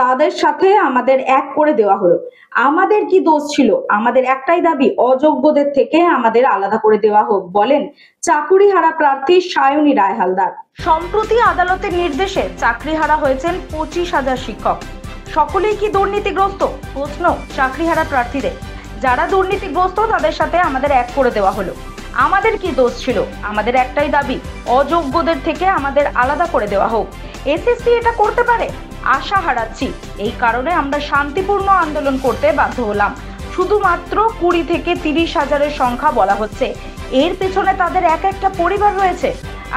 তাদের সাথে আমাদের এক করে দেওয়া হলো। আমাদের কি দোষ ছিল? আমাদের একটাই দাবি, অযোগ্যদের থেকে আমাদের আলাদা করে দেওয়া হোক, বলেন চাকুরিহারা প্রার্থী সায়নী রায় হালদার। সম্প্রতি আদালতের নির্দেশে চাকরিহারা হয়েছেন 25,000 শিক্ষক। সকলেই কি দুর্নীতিগ্রস্ত? প্রশ্ন চাকরিহারা প্রার্থীদের। যারা দুর্নীতিগ্রস্ত তাদের সাথে আমাদের এক করে দেওয়া হলো। আমাদের কি দোষ ছিল? আমাদের একটাই দাবি, অযোগ্যদের থেকে আমাদের আলাদা করে দেওয়া হোক। এসএসসি এটা করতে পারে? আশা হারাচ্ছি। এই কারণে আমরা শান্তিপূর্ণ আন্দোলন করতে বাধ্য হলাম। শুধুমাত্র 20 থেকে 30,000-এর সংখ্যা বলা হচ্ছে, এর পেছনে তাদের এক একটা পরিবার রয়েছে।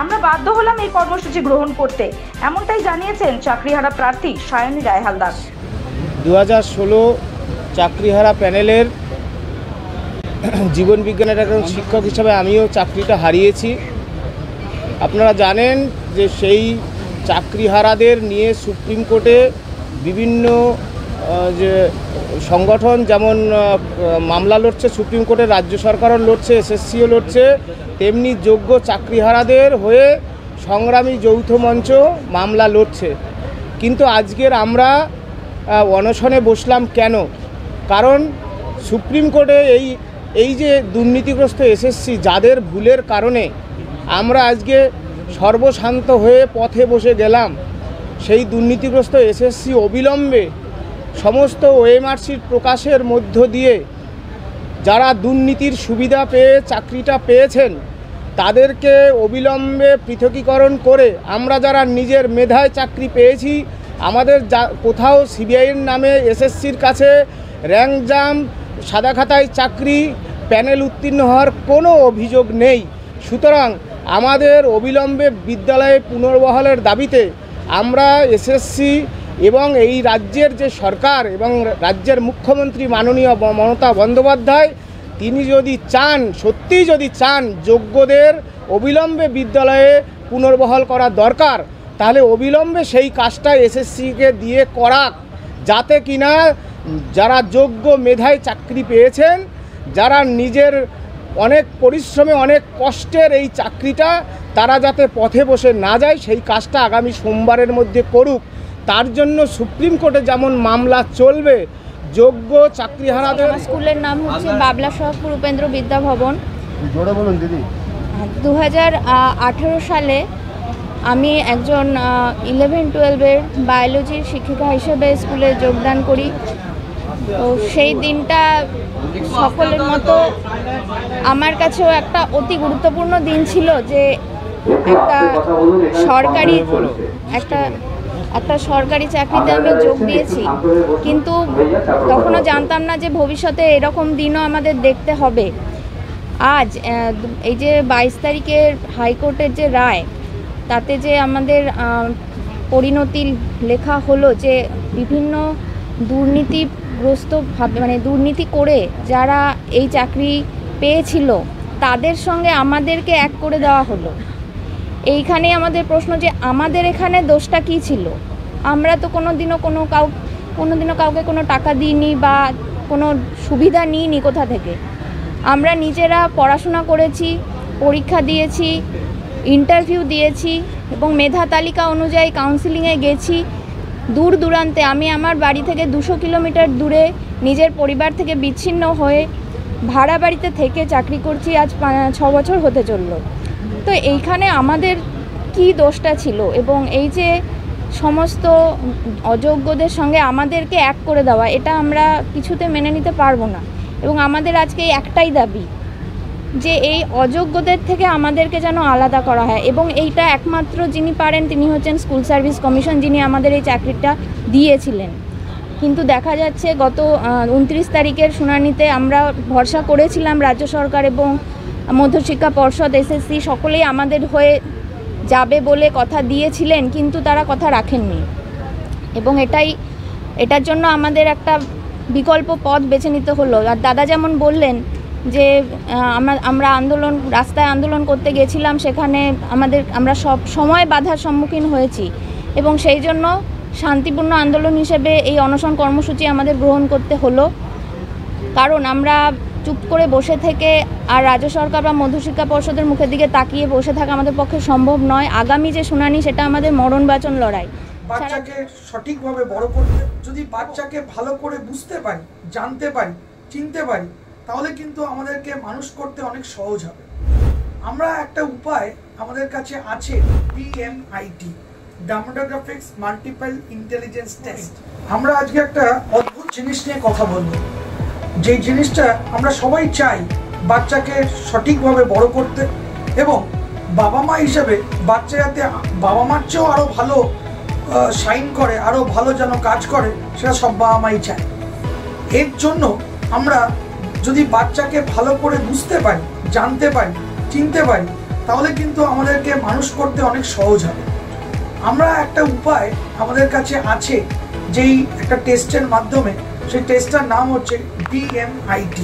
আমরা বাধ্য হলাম এই কর্মসূচি গ্রহণ করতে, এমনটাই জানিয়েছেন চাকরিহারা প্রার্থী সায়নী রায় হালদার। 2016 চাকরিহারা প্যানেলের জীবন বিজ্ঞানের একজন শিক্ষক হিসাবে আমিও চাকরিটা হারিয়েছি। আপনারা জানেন যে সেই চাকরিহারাদের নিয়ে সুপ্রিম কোর্টে বিভিন্ন যে সংগঠন যেমন মামলা লড়ছে, সুপ্রিম কোর্টে রাজ্য সরকারও লড়ছে, এসএসসিও লড়ছে, তেমনি যোগ্য চাকরিহারাদের হয়ে সংগ্রামী যৌথ মঞ্চ মামলা লড়ছে। কিন্তু আজকের আমরা অনশনে বসলাম কেন? কারণ সুপ্রিম কোর্টে এই যে দুর্নীতিগ্রস্ত এসএসসি, যাদের ভুলের কারণে আমরা আজকে সর্বশান্ত হয়ে পথে বসে গেলাম, সেই দুর্নীতিগ্রস্ত এসএসসি অবিলম্বে সমস্ত ওএমআর শিট প্রকাশের মধ্য দিয়ে যারা দুর্নীতির সুবিধা পেয়ে চাকরিটা পেয়েছেন তাদেরকে অবিলম্বে পৃথকীকরণ করে আমরা যারা নিজের মেধায় চাকরি পেয়েছি, আমাদের কোথাও সিবিআইয়ের নামে এসএসসির কাছে র্যাঙ্ক জাম, সাদা খাতায় চাকরি, প্যানেল উত্তীর্ণ হওয়ার কোনো অভিযোগ নেই। সুতরাং আমাদের অবিলম্বে বিদ্যালয়ে পুনর্বহালের দাবিতে আমরা এসএসসি এবং এই রাজ্যের যে সরকার এবং রাজ্যের মুখ্যমন্ত্রী মাননীয় মমতা বন্দ্যোপাধ্যায়, তিনি যদি চান, সত্যিই যদি চান যোগ্যদের অবিলম্বে বিদ্যালয়ে পুনর্বহাল করা দরকার, তাহলে অবিলম্বে সেই কাজটা এসএসসিকে দিয়ে করাক, যাতে কিনা যারা যোগ্য মেধায় চাকরি পেয়েছেন, যারা নিজের অনেক পরিশ্রমে অনেক কষ্টের এই চাকরিটা, তারা যাতে পথে বসে না যায়, সেই কাজটা আগামী সোমবারের মধ্যে করুক। তার জন্য সুপ্রিম কোর্টে যেমন মামলা চলবে, যোগ্য চাকরিহারাদের। স্কুলের নাম হচ্ছে বাবলা সহপুর উপেন্দ্র বিদ্যা ভবন। 2018 সালে আমি একজন 11-12-এর বায়োলজির শিক্ষিকা হিসেবে স্কুলে যোগদান করি। তো সেই দিনটা সকলের মতো আমার কাছেও একটা অতি গুরুত্বপূর্ণ দিন ছিল, যে একটা সরকারি চাকরিতে আমি যোগ দিয়েছি। কিন্তু তখনও জানতাম না যে ভবিষ্যতে এরকম দিনও আমাদের দেখতে হবে। আজ এই যে 22 তারিখের হাইকোর্টের যে রায়, তাতে যে আমাদের পরিণতি লেখা হলো যে বিভিন্ন দুর্নীতিগ্রস্তভাবে, মানে দুর্নীতি করে যারা এই চাকরি পেয়েছিল তাদের সঙ্গে আমাদেরকে এক করে দেওয়া হলো। এইখানে আমাদের প্রশ্ন যে আমাদের এখানে দোষটা কী ছিল? আমরা তো কোনোদিনও কাউকে কোনো টাকা দিইনি বা কোনো সুবিধা নিইনি কোথা থেকে। আমরা নিজেরা পড়াশোনা করেছি, পরীক্ষা দিয়েছি, ইন্টারভিউ দিয়েছি এবং মেধা তালিকা অনুযায়ী কাউন্সিলিংয়ে গেছি। দূর দূরান্তে আমি আমার বাড়ি থেকে 200 কিলোমিটার দূরে নিজের পরিবার থেকে বিচ্ছিন্ন হয়ে ভাড়া বাড়িতে থেকে চাকরি করছি, আজ 6 বছর হতে চললো। তো এইখানে আমাদের কি দোষটা ছিল? এবং এই যে সমস্ত অযোগ্যদের সঙ্গে আমাদেরকে এক করে দেওয়া, এটা আমরা কিছুতে মেনে নিতে পারবো না। এবং আমাদের আজকে একটাই দাবি যে এই অযোগ্যদের থেকে আমাদেরকে যেন আলাদা করা হয়। এবং এইটা একমাত্র যিনি পারেন তিনি হচ্ছেন স্কুল সার্ভিস কমিশন, যিনি আমাদের এই চাকরিটা দিয়েছিলেন। কিন্তু দেখা যাচ্ছে গত 29 তারিখের শুনানিতে আমরা ভরসা করেছিলাম রাজ্য সরকার এবং মধ্যশিক্ষা পর্ষদ, এসএসসি সকলেই আমাদের হয়ে যাবে বলে কথা দিয়েছিলেন, কিন্তু তারা কথা রাখেননি। এবং এটার জন্য আমাদের একটা বিকল্প পথ বেছে নিতে হলো। আর দাদা যেমন বললেন যে আমরা রাস্তায় আন্দোলন করতে গেছিলাম, সেখানে আমরা সব সময় বাধার সম্মুখীন হয়েছি এবং সেই জন্য শান্তিপূর্ণ আন্দোলন হিসেবে এই অনশন কর্মসূচি আমাদের গ্রহণ করতে হলো। কারণ আমরা চুপ করে বসে থেকে আর রাজ্য সরকার বা মধ্যশিক্ষা পর্ষদের মুখের দিকে তাকিয়ে বসে থাকা আমাদের পক্ষে সম্ভব নয়। আগামী যে শুনানি, সেটা আমাদের মরণ বাঁচন লড়াই। বাচ্চাকে সঠিকভাবে বড় করতে, যদি বাচ্চাকে ভালো করে বুঝতে পারি, জানতে পারি, চিনতে পারি, তাহলে কিন্তু আমাদেরকে মানুষ করতে অনেক সহজ হবে। আমরা একটা উপায় আমাদের কাছে আছে, DMIT, demographics multiple intelligence test. আমরা আজকে একটা অদ্ভুত জিনিস নিয়ে কথা বলবো, যে জিনিসটা আমরা সবাই চাই বাচ্চাকে সঠিকভাবে বড় করতে, এবং বাবা মা হিসেবে বাচ্চা যাতে বাবা মার চেয়েও আরও ভালো শাইন করে, আরও ভালো যেন কাজ করে, সেটা সব বাবা মাই চায়। এর জন্য আমরা যদি বাচ্চাকে ভালো করে বুঝতে পারি, জানতে পারি, চিনতে পারি, তাহলে কিন্তু আমাদেরকে মানুষ করতে অনেক সহজ হবে। আমরা একটা উপায় আমাদের কাছে আছে, যেই একটা টেস্টের মাধ্যমে, সেই টেস্টটার নাম হচ্ছে DMIT,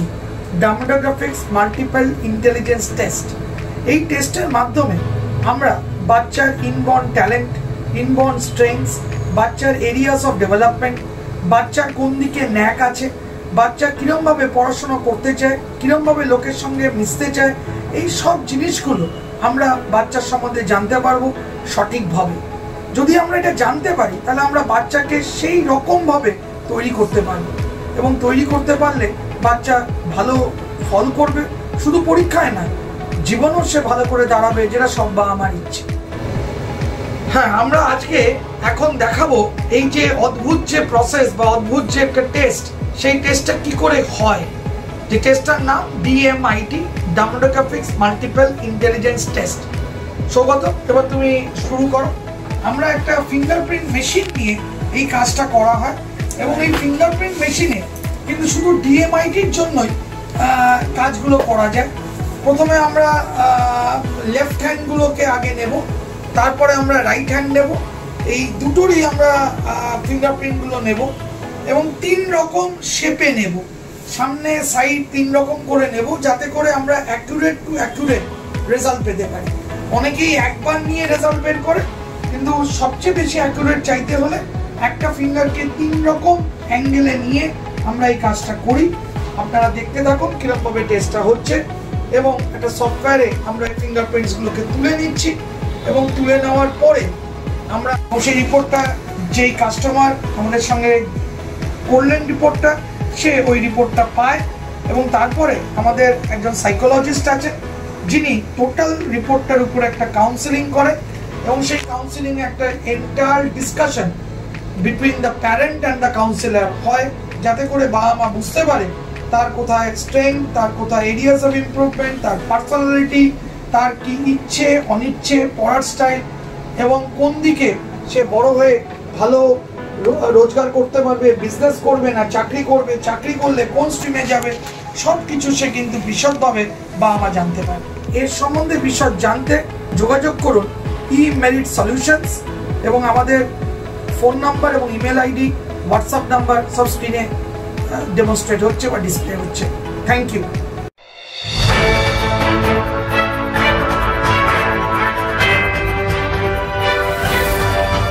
demographics multiple intelligence test. এই টেস্টের মাধ্যমে আমরা বাচ্চার ইনবর্ন ট্যালেন্ট, ইনবর্ন স্ট্রেংথস, বাচ্চার এরিয়াস অফ ডেভেলপমেন্ট, বাচ্চার কোন দিকে ন্যাক আছে, বাচ্চা কীরমভাবে পড়াশোনা করতে চায়, কীরমভাবে লোকের সঙ্গে মিশতে চায়, এই সব জিনিসগুলো আমরা বাচ্চার সম্বন্ধে জানতে পারবো সঠিকভাবে। যদি আমরা এটা জানতে পারি, তাহলে আমরা বাচ্চাকে সেই রকমভাবে তৈরি করতে পারবো, এবং তৈরি করতে পারলে বাচ্চা ভালো ফল করবে, শুধু পরীক্ষায় না, জীবনও সে ভালো করে দাঁড়াবে, যেটা সব বাবা মার ইচ্ছে। হ্যাঁ, আমরা আজকে এখন দেখাবো এই যে অদ্ভুত যে প্রসেস বা অদ্ভুত যে একটা টেস্ট, সেই টেস্টটা কি করে হয়। যে টেস্টটার নাম DMIT, demographics multiple intelligence test. Saugata, এবার তুমি শুরু করো। আমরা একটা ফিঙ্গারপ্রিন্ট মেশিন নিয়ে এই কাজটা করা হয়, এবং এই ফিঙ্গারপ্রিন্ট মেশিনে কিন্তু শুধু DMITর জন্যই কাজগুলো করা যায়। প্রথমে আমরা লেফট হ্যান্ডগুলোকে আগে নেব, তারপরে আমরা রাইট হ্যান্ড নেব, এই দুটোরই আমরা ফিঙ্গারপ্রিন্টগুলো নেব, এবং 3 রকম শেপে নেব, সামনে সাইড 3 রকম করে নেব, যাতে করে আমরা অ্যাকুরেট টু অ্যাকুরেট রেজাল্ট পেতে পারি। অনেকেই একবার নিয়ে রেজাল্ট বের করে, কিন্তু সবচেয়ে বেশি অ্যাকুরেট চাইতে হলে একটা ফিঙ্গারকে 3 রকম অ্যাঙ্গেলে নিয়ে আমরা এই কাজটা করি। আপনারা দেখতে থাকুন কিরকমভাবে টেস্টটা হচ্ছে, এবং একটা সফটওয়্যারে আমরা এই ফিঙ্গারপ্রিন্টসগুলোকে তুলে নিচ্ছি, এবং তুলে নেওয়ার পরে আমরা সেই রিপোর্টটা, যেই কাস্টমার আমাদের সঙ্গে করলেন রিপোর্টটা, সে ওই রিপোর্টটা পায়, এবং তারপরে আমাদের একজন সাইকোলজিস্ট আছে, যিনি টোটাল রিপোর্টটার উপর একটা কাউন্সেলিং করে, এবং সেই কাউন্সেলিংয়ে একটা entire discussion between the parent and the councillor হয়, যাতে করে বাবা মা বুঝতে পারে তার কোথায় স্ট্রেংথ, তার কোথায় এরিয়াস অফ ইমপ্রুভমেন্ট, তার পার্সোনালিটি, তার কি ইচ্ছে অনিচ্ছে, পড়ার স্টাইল, এবং কোন দিকে সে বড় হয়ে ভালো রোজগার করতে পারবে, বিজনেস করবে না চাকরি করবে, চাকরি করলে কোন স্ট্রিমে যাবে, সব কিছু সে কিন্তু বিশদভাবে বাবা মা জানতে পারে। এর সম্বন্ধে বিশদ জানতে যোগাযোগ করুন eMerit Solutions, এবং আমাদের ফোন নাম্বার এবং ইমেল আইডি, হোয়াটসঅ্যাপ নাম্বার সব স্ক্রিনে ডেমনস্ট্রেট হচ্ছে বা ডিসপ্লে হচ্ছে। Thank you.